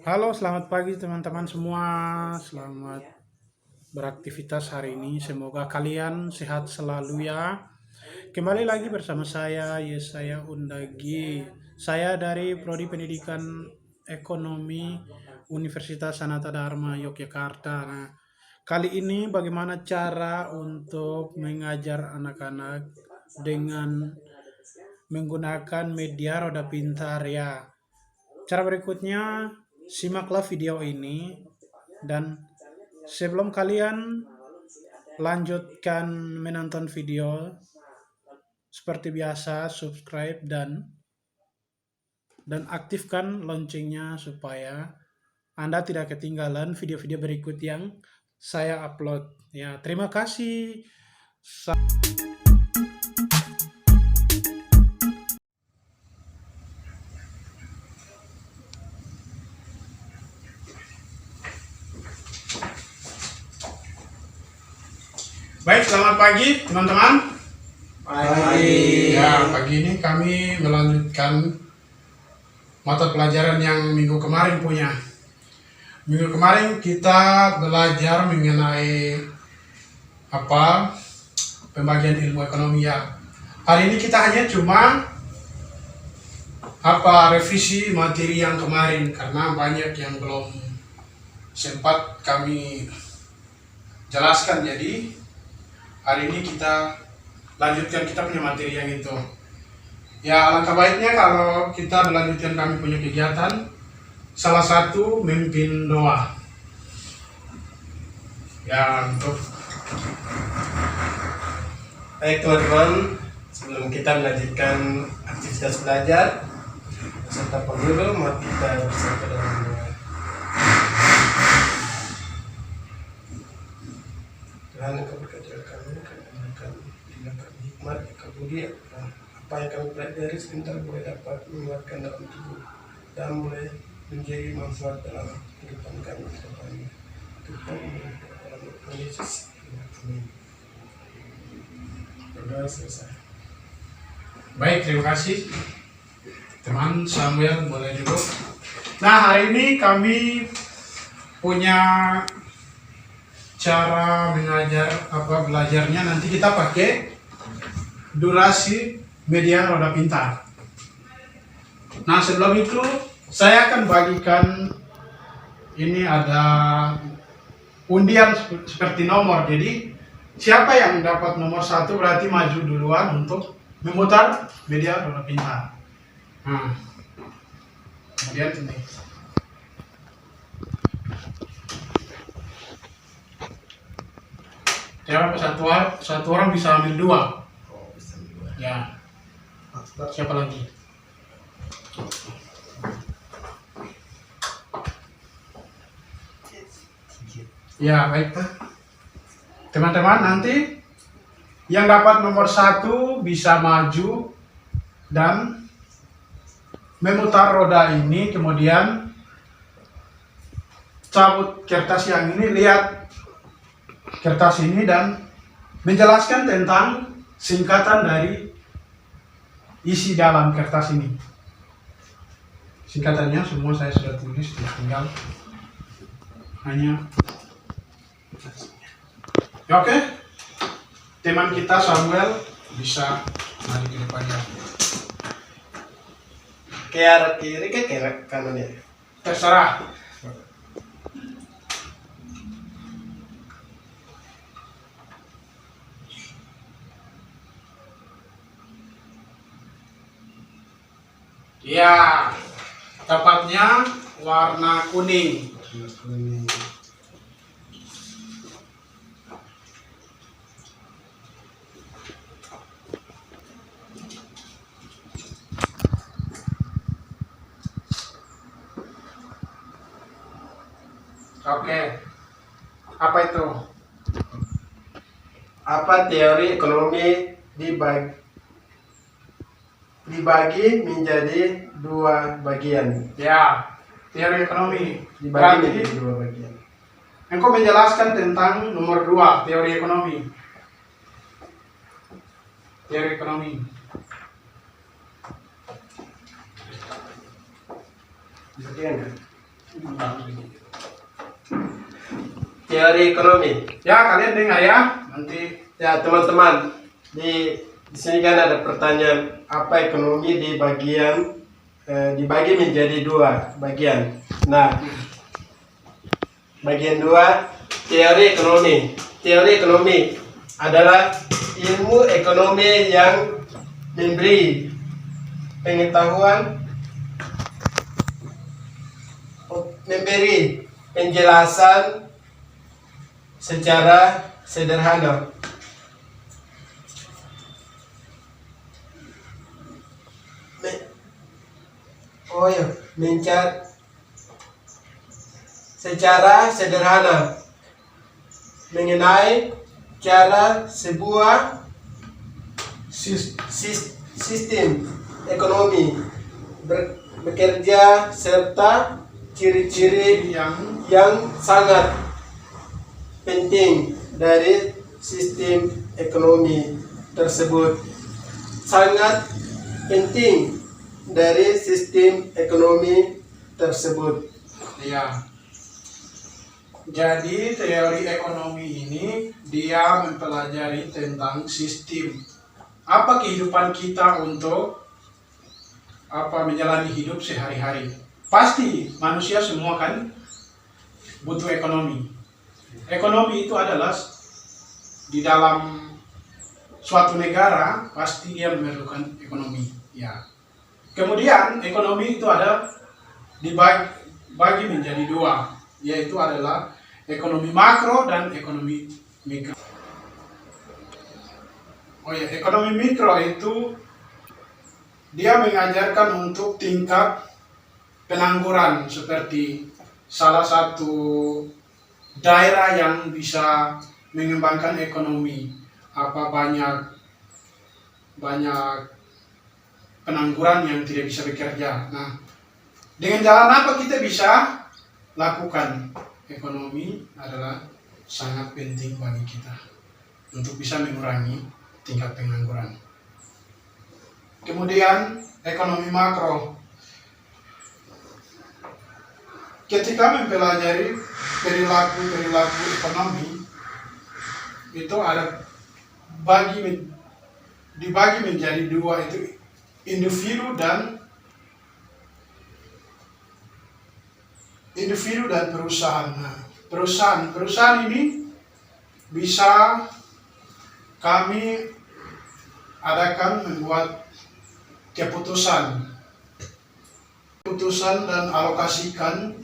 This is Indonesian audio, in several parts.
Halo, selamat pagi teman-teman semua. Selamat beraktivitas hari ini. Semoga kalian sehat selalu ya. Kembali lagi bersama saya Yesaya Undagi. Saya dari Prodi Pendidikan Ekonomi Universitas Sanata Dharma Yogyakarta. Nah, kali ini bagaimana cara untuk mengajar anak-anak dengan menggunakan media roda pintar ya. Cara berikutnya, simaklah video ini dan sebelum kalian lanjutkan menonton video, seperti biasa subscribe dan aktifkan loncengnya supaya Anda tidak ketinggalan video-video berikut yang saya upload. Ya, terima kasih. Baik, selamat pagi teman-teman. Pagi. Ya, pagi ini kami melanjutkan mata pelajaran yang minggu kemarin punya. Minggu kemarin kita belajar mengenai pembagian ilmu ekonomi ya. Hari ini kita hanya cuma revisi materi yang kemarin karena banyak yang belum sempat kami jelaskan. Jadi hari ini kita lanjutkan kita punya materi yang itu. Ya, alangkah baiknya kalau kita melanjutkan kami punya kegiatan. Salah satu memimpin doa. Ya, untuk Baik teman-teman, sebelum kita melanjutkan aktivitas belajar beserta pengurus, mari kita bersatu dalam doa. Tuhan, Engkau berkati kami, kami diberikan hikmat, kebudi, apa yang kami pelajari sebentar boleh dapat menguatkan dalam tubuh dan boleh menjadi manfaat dalam kehidupan kami ke depannya. Tuhan, dalam nama Yesus. Amin. Berdoa selesai. baik, terima kasih. Teman Samuel boleh duduk. Nah, hari ini kami punya cara mengajar belajarnya nanti kita pakai durasi media roda pintar. Nah, sebelum itu saya akan bagikan ini ada undian seperti nomor. Jadi siapa yang dapat nomor 1 berarti maju duluan untuk memutar media roda pintar. Nah, kemudian ini. Ya, satu orang bisa ambil 2. Ya, siapa lagi? Ya, baik. Teman-teman, nanti yang dapat nomor 1 bisa maju dan memutar roda ini, kemudian cabut kertas yang ini, lihat kertas ini dan menjelaskan tentang singkatan dari isi dalam kertas ini. Singkatannya semua saya sudah tulis, tinggal hanya ya, oke. Teman kita Samuel bisa mari ke depannya. Ke arah kiri ke arah kanan ya? Terserah. Ya, tepatnya warna kuning. Oke. Apa itu? Apa teori ekonomi dibagi menjadi 2 bagian? Ya, teori ekonomi. Dibagi Berarti menjadi 2 bagian. engkau menjelaskan tentang nomor 2, teori ekonomi. Teori ekonomi. Sekian kan? Teori ekonomi. Ya, kalian dengar ya. Nanti Ya teman-teman, di sini kan ada pertanyaan apa ekonomi dibagi menjadi dua bagian. Nah, bagian dua teori ekonomi. Teori ekonomi adalah ilmu ekonomi yang memberi pengetahuan, memberi penjelasan secara sederhana. Secara sederhana mengenai cara sebuah sistem ekonomi bekerja serta ciri-ciri yang sangat penting dari sistem ekonomi tersebut. Sangat penting dari sistem ekonomi tersebut. ya. Jadi teori ekonomi ini dia mempelajari tentang sistem apa kehidupan kita untuk menjalani hidup sehari-hari. Pasti manusia semua kan butuh ekonomi. Ekonomi itu adalah di dalam suatu negara pasti dia memerlukan ekonomi. Ya. Kemudian ekonomi itu ada dibagi menjadi dua, yaitu adalah ekonomi makro dan ekonomi mikro. Ekonomi mikro itu dia mengajarkan untuk tingkat pengangguran, seperti salah satu daerah yang bisa mengembangkan ekonomi, banyak pengangguran yang tidak bisa bekerja. Nah, dengan jalan apa kita bisa lakukan? Ekonomi adalah sangat penting bagi kita untuk bisa mengurangi tingkat pengangguran. Kemudian ekonomi makro. Ketika mempelajari perilaku ekonomi, itu ada dibagi menjadi dua, itu individu dan perusahaan. Nah, perusahaan ini bisa kami adakan membuat keputusan dan alokasikan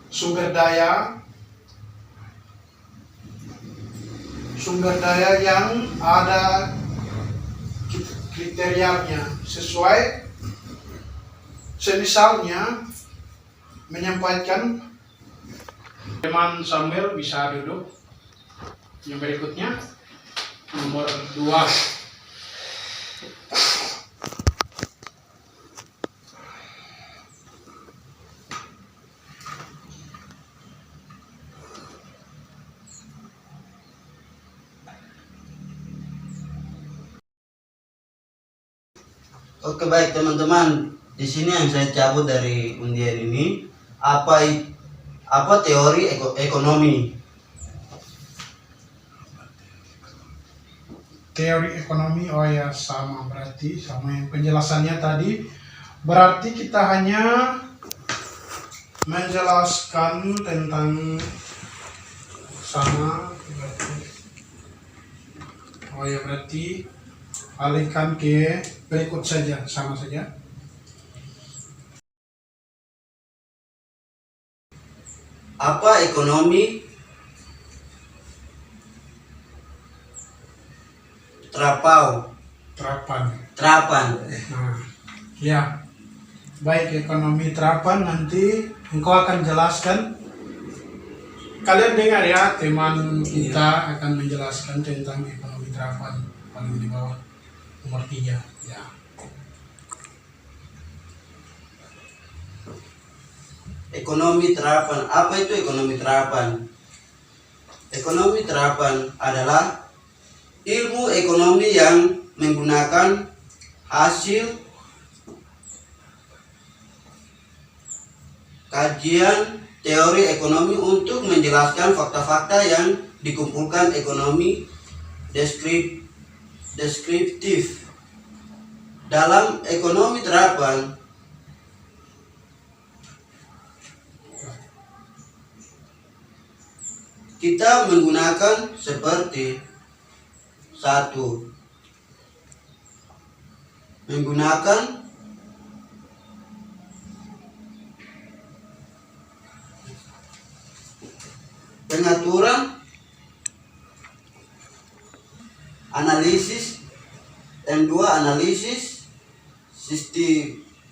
sumber daya yang ada kriterianya sesuai. Semisalnya menyampaikan, teman Samuel bisa duduk. Yang berikutnya nomor 2. Oke, baik teman-teman, di sini yang saya cabut dari undian ini apa teori ekonomi. Teori ekonomi, berarti sama yang penjelasannya tadi. Berarti kita hanya menjelaskan tentang sama. Berarti alihkan ke berikut saja, sama saja. Apa ekonomi terapan. Nah, ya, baik, ekonomi terapan nanti engkau akan jelaskan. Kalian dengar ya, teman kita akan menjelaskan tentang ekonomi terapan paling di bawah nomor 3. Ya. Ekonomi terapan. Apa itu ekonomi terapan? Ekonomi terapan adalah ilmu ekonomi yang menggunakan hasil kajian teori ekonomi untuk menjelaskan fakta-fakta yang dikumpulkan ekonomi deskriptif. Dalam ekonomi terapan, kita menggunakan seperti satu, menggunakan pengaturan analisis, yang dua analisis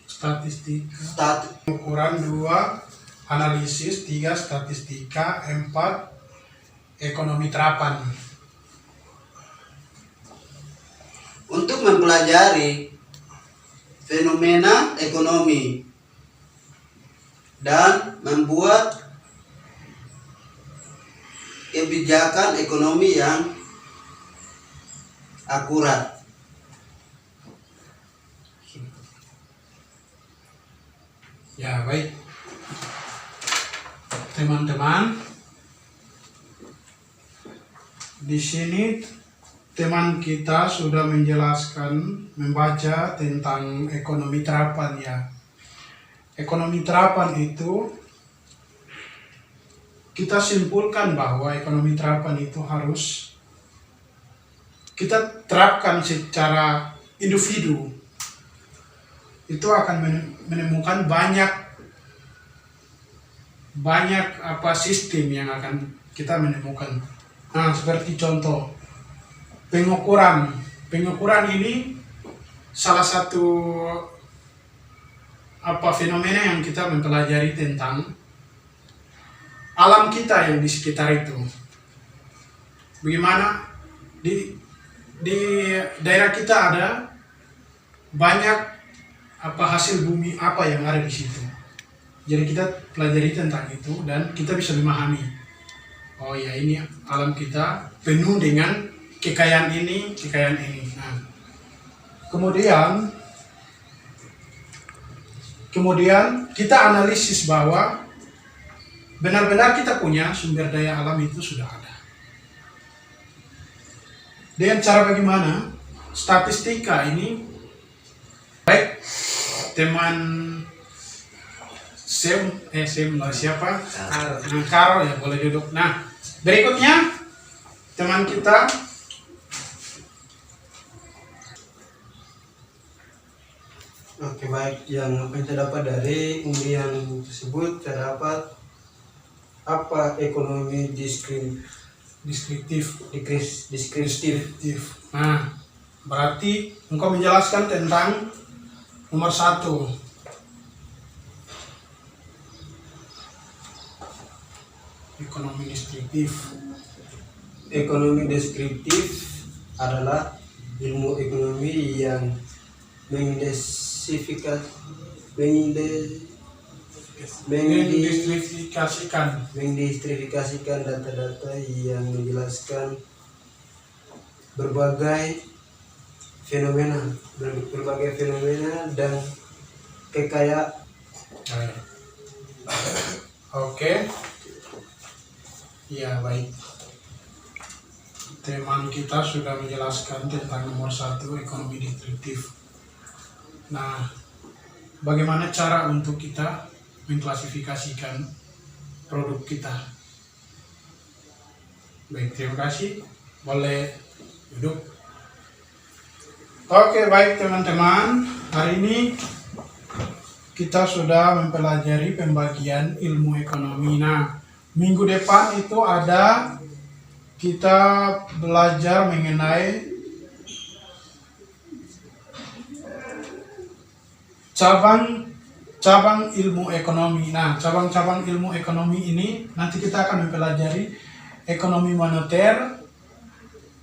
statistika, ukuran 2 analisis, 3 statistika, 4 ekonomi terapan. Untuk mempelajari fenomena ekonomi dan membuat kebijakan ekonomi yang akurat. Ya, baik. Teman-teman, di sini teman kita sudah menjelaskan, membaca tentang ekonomi terapan ya. Ekonomi terapan itu kita simpulkan bahwa ekonomi terapan itu harus kita terapkan secara individu. Itu akan menemukan banyak sistem yang akan kita menemukan. Nah, seperti contoh pengukuran. Pengukuran ini salah satu fenomena yang kita mempelajari tentang alam kita yang di sekitar itu. Bagaimana di daerah kita ada banyak hasil bumi apa yang ada di situ. Jadi kita pelajari tentang itu dan kita bisa memahami. Oh ya, ini alam kita penuh dengan kekayaan ini, kekayaan ini. Nah, kemudian kita analisis bahwa benar-benar kita punya sumber daya alam itu sudah ada. Dengan cara bagaimana? Statistika ini, baik teman siapa? Karo ya, boleh duduk. Nah, berikutnya teman kita Oke, baik. Yang apa yang terdapat dari undian tersebut terdapat apa ekonomi deskriptif. deskriptif. Nah, berarti engkau menjelaskan tentang nomor 1. Ekonomi deskriptif. Ekonomi deskriptif adalah ilmu ekonomi yang mendistribusikan data-data yang menjelaskan berbagai fenomena dan kekayaan. Oke. Ya, baik. Teman kita sudah menjelaskan tentang nomor 1 ekonomi deskriptif. Nah, bagaimana cara untuk kita mengklasifikasikan produk kita? Baik, terima kasih. Boleh duduk. Oke, baik teman-teman. Hari ini kita sudah mempelajari pembagian ilmu ekonomi. Nah, minggu depan itu ada kita belajar mengenai cabang ilmu ekonomi. Nah, cabang-cabang ilmu ekonomi ini nanti kita akan mempelajari ekonomi moneter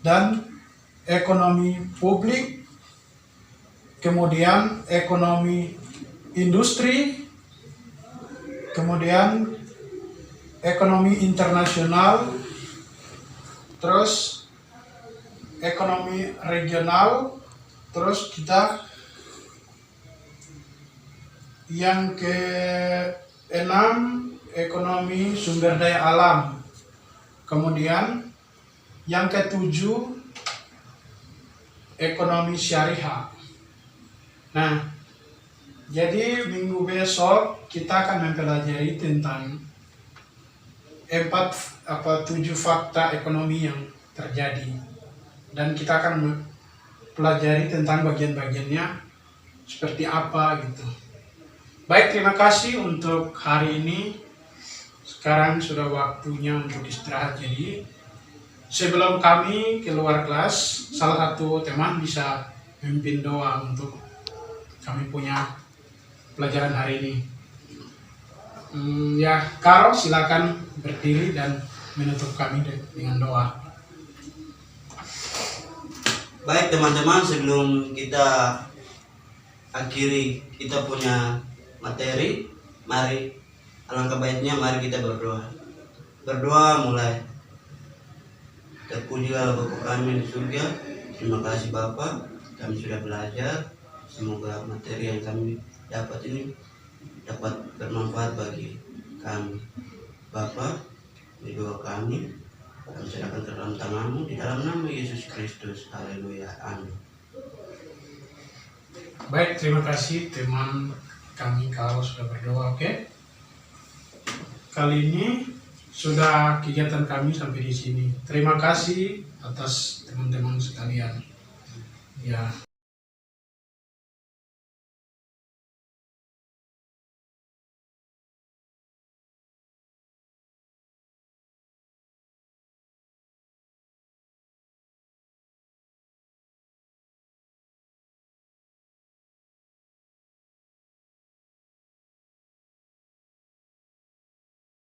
dan ekonomi publik, kemudian ekonomi industri, kemudian ekonomi internasional, terus ekonomi regional, terus kita yang ekonomi sumber daya alam. Kemudian yang ketujuh, ekonomi syariah. Nah, jadi minggu besok kita akan mempelajari tentang 7 fakta ekonomi yang terjadi, dan kita akan pelajari tentang bagian-bagiannya seperti apa gitu. Baik, terima kasih untuk hari ini. Sekarang sudah waktunya untuk istirahat. Jadi sebelum kami keluar kelas, salah satu teman bisa memimpin doa untuk kami punya pelajaran hari ini. Ya, Karo silakan berdiri dan menutup kami dengan doa. Baik teman-teman, sebelum kita akhiri kita punya materi, mari alangkah baiknya mari kita berdoa. Berdoa mulai. Terpujilah Bapa kami di surga. Terima kasih Bapa, kami sudah belajar. Semoga materi yang kami dapat ini dapat bermanfaat bagi kami. Bapa, di doa kami serahkan ke dalam tangan-Mu di dalam nama Yesus Kristus. Haleluya. Amin. Baik, terima kasih teman kami kalau sudah berdoa. Oke. Kali ini sudah kegiatan kami sampai di sini. Terima kasih atas teman-teman sekalian. Ya.